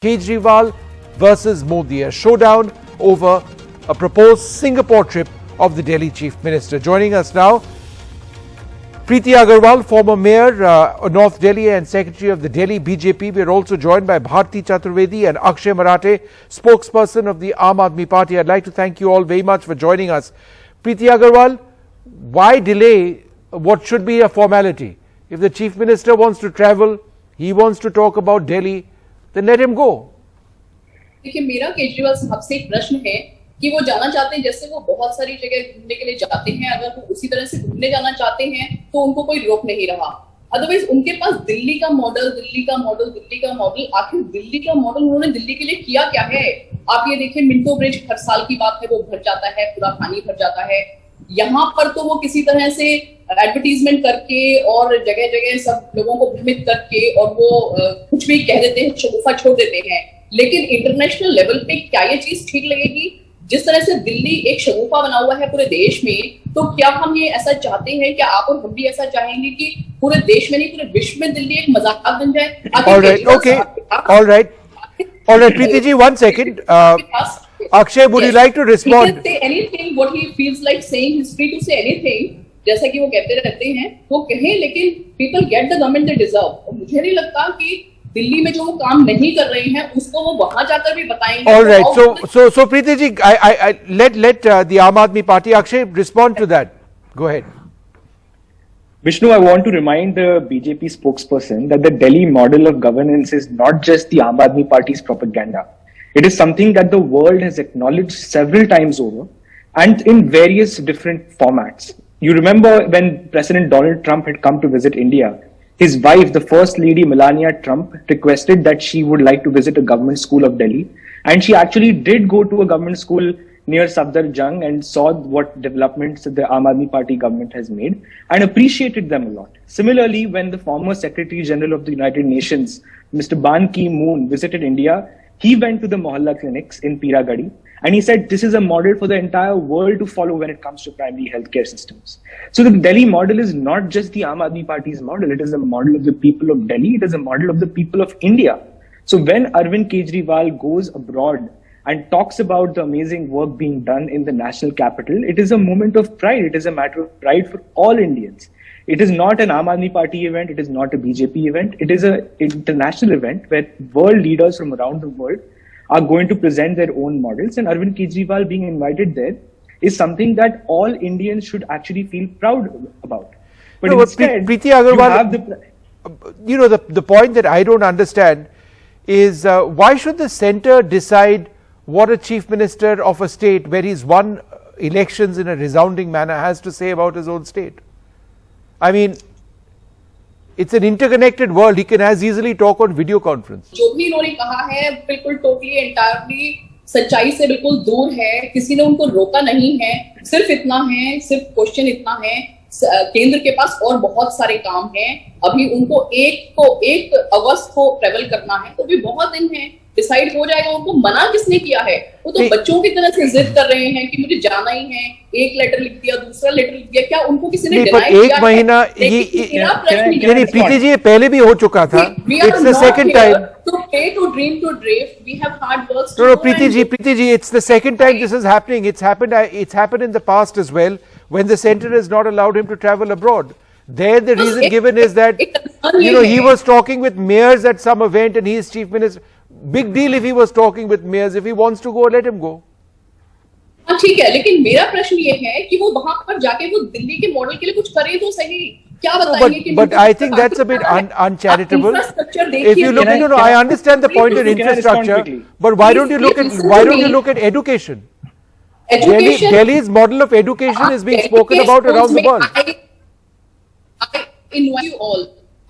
Kejriwal versus Modi, a showdown over a proposed Singapore trip of the Delhi Chief Minister. Joining us now, Preeti Agarwal, former Mayor of North Delhi and Secretary of the Delhi BJP. We are also joined by Bharti Chaturvedi and Akshay Marathe, spokesperson of the Aadmi Party. I'd like to thank you all very much for joining us. Preeti Agarwal, why delay what should be a formality? If the Chief Minister wants to travel, he wants to talk about Delhi, then let him go. देखिए, मेरा केजरीवाल साहब से एक प्रश्न है कि वो जाना चाहते हैं, जैसे वो बहुत सारी जगह घूमने के लिए जाते हैं, अगर वो उसी तरह से घूमने जाना चाहते हैं तो उनको कोई रोक नहीं रहा। अदरवाइज उनके पास दिल्ली का मॉडल, आखिर दिल्ली का मॉडल उन्होंने दिल्ली के लिए किया क्या है? आप ये देखिए, मिंटो ब्रिज हर साल की बात है, वो भर जाता है, पूरा पानी भर जाता है। यहाँ पर तो वो किसी तरह से एडवर्टीजमेंट करके और जगह जगह सब लोगों को भ्रमित करके और वो कुछ भी कह देते हैं, शगुफा छोड़ देते हैं। लेकिन इंटरनेशनल लेवल पे क्या ये चीज ठीक लगेगी? जिस तरह से दिल्ली एक शगुफा बना हुआ है पूरे देश में, तो क्या हम ये ऐसा चाहते हैं? क्या आप और हम भी ऐसा चाहेंगे कि पूरे देश में नहीं, पूरे विश्व में दिल्ली एक मजाक बन जाए? All right, Preeti ji, 1 second. Akshay, would you like to respond? He can say anything what he feels like saying. He's free to say anything. जैसा कि वो कहते रहते हैं, वो कहें, लेकिन people get the government they deserve. मुझे नहीं लगता कि दिल्ली में जो वो काम नहीं कर रहे हैं उसको वो वहां जाकर भी बताएंगे। All right, so Preeti ji, I let the Aam Aadmi Party, Akshay, respond to that. Go ahead. Vishnu, I want to remind the BJP spokesperson that the Delhi model of governance is not just the Aam Aadmi Party's propaganda. It is something that the world has acknowledged several times over and in various different formats. You remember when President Donald Trump had come to visit India, his wife, the First Lady Melania Trump, requested that she would like to visit a government school of Delhi. And she actually did go to a government school near Safdarjung and saw what developments the Aam Aadmi Party government has made and appreciated them a lot. Similarly, when the former Secretary General of the United Nations, Mr. Ban Ki-moon, visited India, he went to the Mohalla clinics in Piragadi and he said this is a model for the entire world to follow when it comes to primary healthcare systems. So the Delhi model is not just the Aam Aadmi Party's model, it is a model of the people of Delhi, it is a model of the people of India. So when Arvind Kejriwal goes abroad and talks about the amazing work being done in the national capital, it is a moment of pride, it is a matter of pride for all Indians. It is not an Aam Aadmi Party event, it is not a BJP event, it is an international event where world leaders from around the world are going to present their own models, and Arvind Kejriwal being invited there is something that all Indians should actually feel proud about. But no, instead, Preeti Agarwal, the point that I don't understand is why should the centre decide what a chief minister of a state where he's won elections in a resounding manner has to say about his own state? I mean, it's an interconnected world. He can as easily talk on video conference. जो भी इन्होंने कहा है बिल्कुल totally entirely सच्चाई से बिल्कुल दूर है। किसी ने उनको रोका नहीं है। सिर्फ इतना है, सिर्फ क्वेश्चन इतना है, केंद्र के पास और बहुत सारे काम हैं। अभी उनको 1 अगस्त को ट्रेवल करना है, तो भी बहुत दिन है, डिसाइड हो जाएगा। उनको मना किसने किया है? वो तो बच्चों की तरह से जिद कर रहे हैं कि मुझे जाना ही है। एक लेटर लिख दिया, दूसरा लेटर लिख दिया, क्या उनको किसी ने डिनाई किया? एक महीना ये प्रीति जी पहले भी हो चुका था। It's the second time. To pay to dream to drift. We have hard work. No, Preeti ji, it's the second time this is happening. It's happened in the past as well when the centre has not allowed him to travel abroad. There the reason given is that he was talking with mayors at some event and he is chief minister. Big deal if he was talking with mayors. If he wants to go, let him go. ठीक है, लेकिन मेरा प्रश्न ये है कि वो वहां पर जाके वो दिल्ली के मॉडल के लिए कुछ करे तो सही। क्या बताएंगे कि but I think that's a bit uncharitable. If you look, no, I understand the point of infrastructure, but why don't you look at education? Delhi's model of education is being spoken about around the world. I invite you all.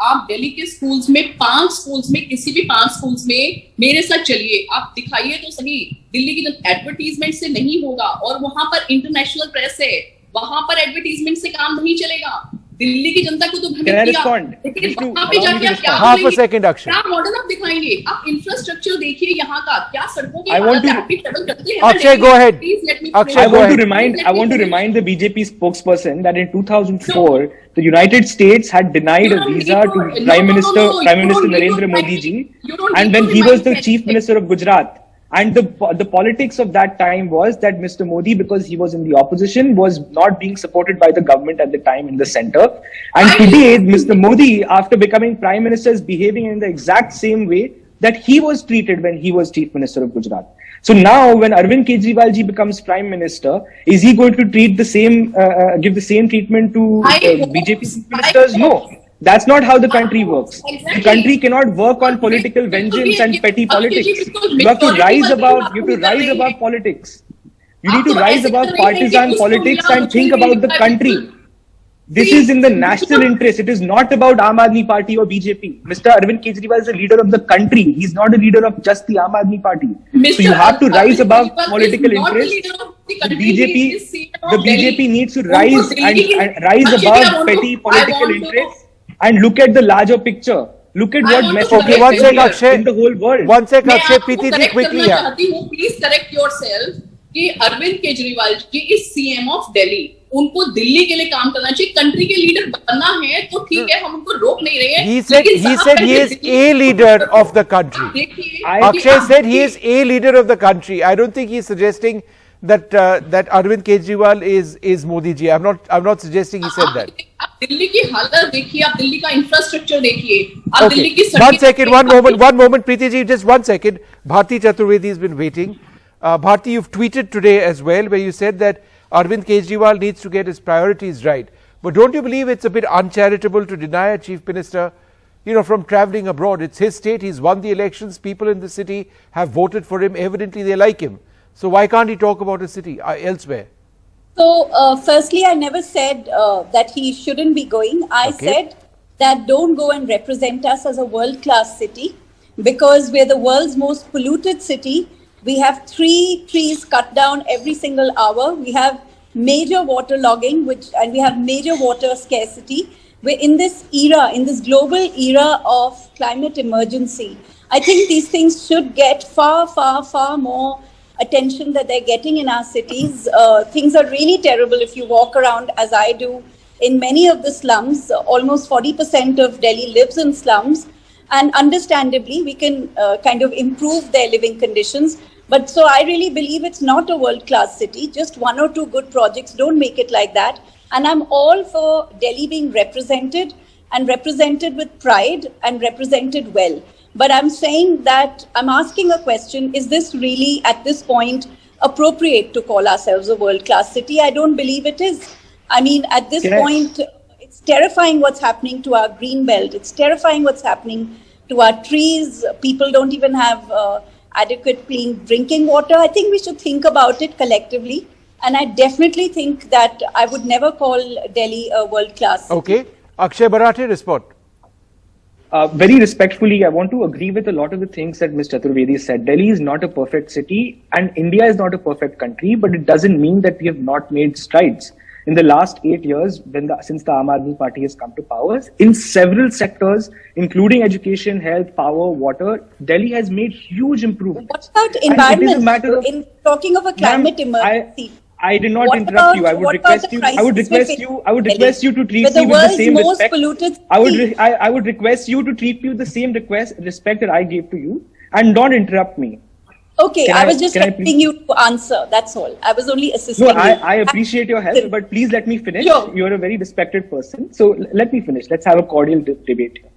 आप दिल्ली के schools में 5 schools में किसी भी 5 schools में मेरे साथ चलिए, आप दिखाइए तो सही। दिल्ली की एडवर्टीजमेंट से नहीं होगा और वहां पर इंटरनेशनल प्रेस है, वहां पर एडवर्टीजमेंट से काम नहीं चलेगा। दिल्ली की जनता को तो भ्रमित Can I किया, respond? लेकिन Vishnu, वहां पे allow me जाके to आप क्या respond. Half a बोलेंगे? second, Akshay. क्या मॉडल आप दिखाएंगे? आप इंफ्रास्ट्रक्चर देखिए यहाँ का, क्या सड़कों की I want हालत है, to- आप भी ट्रैवल करते हैं। Akshay, go ahead. Please let me Akshay, I finish. go want to ahead. remind Let me finish. the BJP spokesperson that in 2004 the United States had denied a visa to Prime Minister Narendra Modi ji, and when he was the Chief Minister of Gujarat. And the politics of that time was that Mr. Modi, because he was in the opposition, was not being supported by the government at the time in the center. And today, Mr. Modi, after becoming Prime Minister, is behaving in the exact same way that he was treated when he was Chief Minister of Gujarat. So now, when Arvind Kejriwal ji becomes Prime Minister, is he going to treat the same, give the same treatment to BJP ministers? No. That's not how the country works. Exactly. The country cannot work on political vengeance and petty politics. You have to rise above politics. You need to rise above partisan politics and think about the country. This is in the national interest. It is not about Aam Aadmi Party or BJP. Mr. Arvind Kejriwal is a leader of the country. He's not a leader of just the Aam Aadmi Party. So you have to rise above political interests. The BJP needs to rise and rise above petty political interests and look at the larger picture. Look at what message Okay, one sec, Akshay. in the whole world. One sec, मैं Akshay. आपको Preeti ji, correct quickly. करना Yeah. चाहती हूँ, please correct yourself कि Arvind Kejriwal ji is CM of Delhi, उनको दिल्ली के लिए काम करना चाहिए। कंट्री के लीडर बनना है तो ठीक है, हम उनको रोक नहीं रहे हैं। He said he is a leader of the country. देखिए, Akshay said he is a leader of the country. I don't think he is suggesting that that Arvind Kejriwal is Modi ji. I'm not suggesting he said that. आप दिल्ली की हालत देखिए, आप दिल्ली का infrastructure देखिए, आप दिल्ली की Okay. One moment, Preeti ji, just 1 second. Bharti Chaturvedi has been waiting. Bharti, you've tweeted today as well, where you said that Arvind Kejriwal needs to get his priorities right. But don't you believe it's a bit uncharitable to deny a chief minister, from traveling abroad? It's his state. He's won the elections. People in the city have voted for him. Evidently, they like him. So why can't he talk about his city elsewhere? So, firstly, I never said that he shouldn't be going. I said that don't go and represent us as a world-class city, because we're the world's most polluted city. We have 3 trees cut down every single hour. We have major water logging, and we have major water scarcity. We're in this era, in this global era of climate emergency. I think these things should get far, far, far more attention that they're getting in our cities. Things are really terrible if you walk around, as I do, in many of the slums. Almost 40% of Delhi lives in slums. And understandably, we can kind of improve their living conditions. But so I really believe it's not a world-class city. Just 1 or 2 good projects don't make it like that. And I'm all for Delhi being represented, and represented with pride and represented well. But I'm saying that I'm asking a question, is this really at this point appropriate to call ourselves a world-class city? I don't believe it is. I mean, at this point, it's terrifying what's happening to our green belt. It's terrifying what's happening to our trees. People don't even have adequate clean drinking water. I think we should think about it collectively. And I definitely think that I would never call Delhi a world-class city. Okay. Akshay Barathe, respond. Very respectfully, I want to agree with a lot of the things that Ms. Chaturvedi said. Delhi is not a perfect city, and India is not a perfect country, but it doesn't mean that we have not made strides. In the last 8 years, since the Aam Aadmi Party has come to power, in several sectors, including education, health, power, water, Delhi has made huge improvements. What about environment? In talking of a climate emergency, I did not interrupt you. I would request you to treat me with the same respect. I would request you to treat me with the same respect that I gave to you, and don't interrupt me. Okay, I was just helping you to answer. That's all. I was only assisting you. No, I appreciate your help, but please let me finish. Sure. You're a very respected person, so let me finish. Let's have a cordial debate here.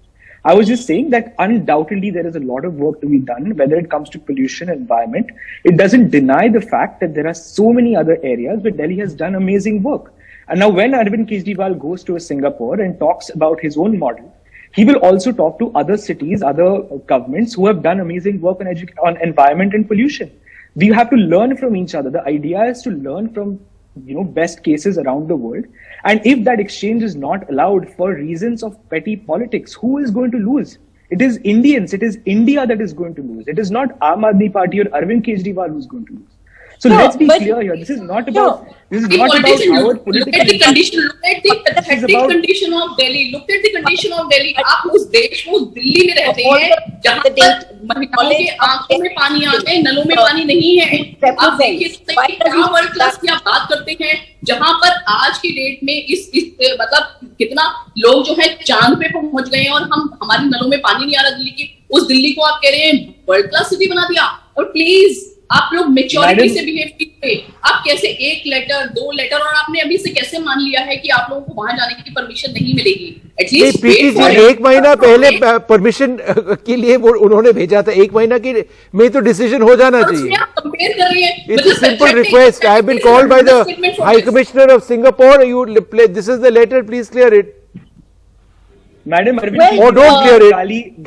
I was just saying that undoubtedly there is a lot of work to be done, whether it comes to pollution and environment. It doesn't deny the fact that there are so many other areas where Delhi has done amazing work. And now when Arvind Kejriwal goes to Singapore and talks about his own model, he will also talk to other cities, other governments who have done amazing work on environment and pollution. We have to learn from each other. The idea is to learn from best cases around the world. And if that exchange is not allowed for reasons of petty politics, who is going to lose? It is Indians, it is India that is going to lose. It is not Aam Aadmi Party or Arvind Kejriwal who's going to lose. So No, let's be but- clear here. This is not No. about this is The not about politician, our look political at the interest. condition, look at the pathetic about- condition of Delhi. Look at the condition of Delhi. आप उस देश में, उस दिल्ली में रहते हैं जहाँ पर महिलाओं के आंखों में पानी आता है, नलों में पानी नहीं है। आप देखिए तो सही क्या वर्ल्ड क्लास की आप बात करते हैं, जहाँ पर आज की डेट में इस मतलब कितना लोग जो है चांद पे पहुंच गए हैं और हमारी नलों में पानी नहीं आ रहा दिल्ली की, उस दिल्ली को आप कह रहे हैं वर्ल्ड क्लास सिटी बना दिया। और प्लीज आप लोग मेच्योरिटी से बिहेव कीजिए। आप कैसे एक लेटर, 2 लेटर, और आपने अभी से कैसे मान लिया है कि आप लोगों को वहां जाने की परमिशन नहीं मिलेगी? एटलीस्ट प्रीति जी, 1 महीना पहले परमिशन के लिए वो उन्होंने भेजा था, 1 महीना की में तो डिसीजन हो जाना चाहिए। कंपेयर कर रही है। It's a simple request. I have been called by the High Commissioner of Singapore. You play. This is the letter. Please clear it. Madam Arvind, Well, or don't clear it.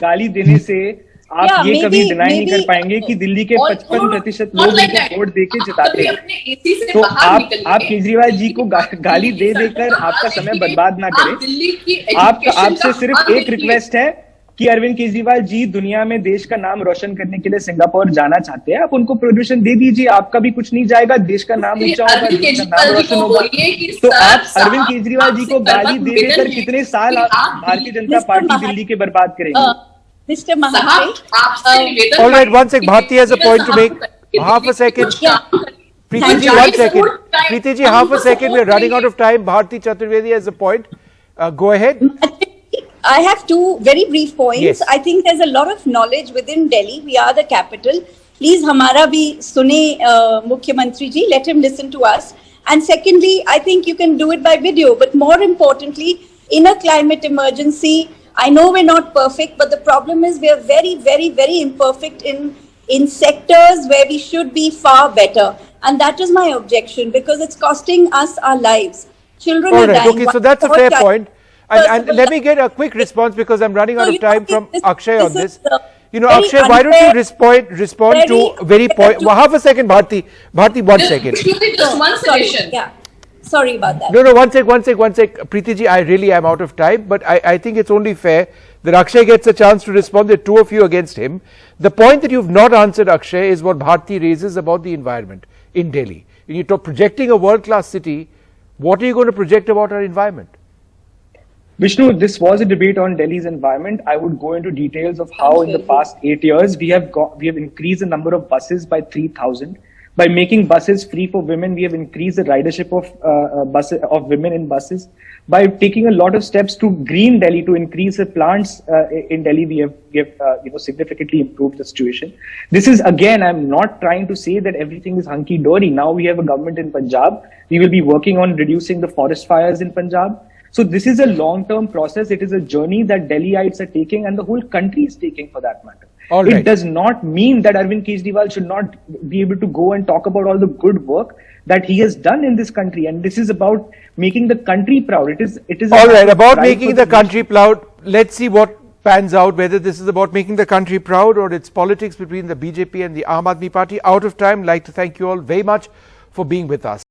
गाली देने से आप Yeah, ये कभी maybe- deny नहीं कर maybe- पाएंगे कि दिल्ली के और- 55% not लोग like इनको that. वोट देके आप जिताते कभी हैं। अपने AC से तो बाहर निकलिए। आप केजरीवाल जी को गाली दे देकर आपका समय बर्बाद ना आप करें। दिल्ली की आपका education आपसे का सिर्फ हाल एक देखिए। रिक्वेस्ट है कि अरविंद केजरीवाल जी दुनिया में देश का नाम रोशन करने के लिए सिंगापुर जाना चाहते हैं, आप उनको परमिशन दे दीजिए। आपका भी कुछ नहीं जाएगा, देश का नाम ऊंचा होगा, अरविंद देश का नाम केजरीवाल जी रोशन को होगा। बोलिए कि तो सर, आप साहब, अरविंद केजरीवाल जी को आपसे गाली दे निवेदन देकर है कितने साल कि आप आप Bharatiya Janata Mr. Party Mahat- Delhi के बर्बाद करेंगे? Mr. साहब, Mahat, आपसे निवेदन All right, है one sec. कि Bharti has a point to साहब make. कि Half a second. कुछ काम करें। Preeti Thank ji, you. 1 Guys, second. support time. Preeti ji, हम half a उनको second. We are support running out करेंगे। of time. Bharti Chaturvedi has a point. Go ahead. I have 2 very brief points. Yes. I think there's a lot of knowledge within Delhi. We are the capital. Please, हमारा भी सुने मुख्यमंत्री जी. Let him listen to us. And secondly, I think you can do it by video. But more importantly, in a climate emergency, I know we're not perfect, but the problem is we are very, very, very imperfect in sectors where we should be far better. And that is my objection, because it's costing us our lives. Children All are right. dying. Okay, so that's a fair point. And let me get a quick response response because I'm running out So, of time from Akshay on this. is, You know, very Akshay, why don't you unfair, respond to very point? Well, half a second, Bharti. Bharti, 1 second. Just one Sorry, suggestion. yeah. Sorry about that. No, 1 sec. Preeti ji, I really am out of time, but I think it's only fair that Akshay gets a chance to respond. There are 2 of you against him. The point that you've not answered, Akshay, is what Bharti raises about the environment in Delhi. When you're projecting a world-class city, what are you going to project about our environment? Vishnu, this was a debate on Delhi's environment. I would go into details of how in the past 8 years we have increased the number of buses by 3,000. By making buses free for women, we have increased the ridership of women in buses. By taking a lot of steps to green Delhi, to increase the plants in Delhi, we have significantly improved the situation. This is, again, I'm not trying to say that everything is hunky dory. Now we have a government in Punjab. We will be working on reducing the forest fires in Punjab. So this is a long-term process. It is a journey that Delhiites are taking, and the whole country is taking, for that matter. All right. It does not mean that Arvind Kejriwal should not be able to go and talk about all the good work that he has done in this country. And this is about making the country proud. It is All right, about pride making for the country proud. Let's see what pans out, whether this is about making the country proud or it's politics between the BJP and the Aadmi party. Out of time, like to thank you all very much for being with us.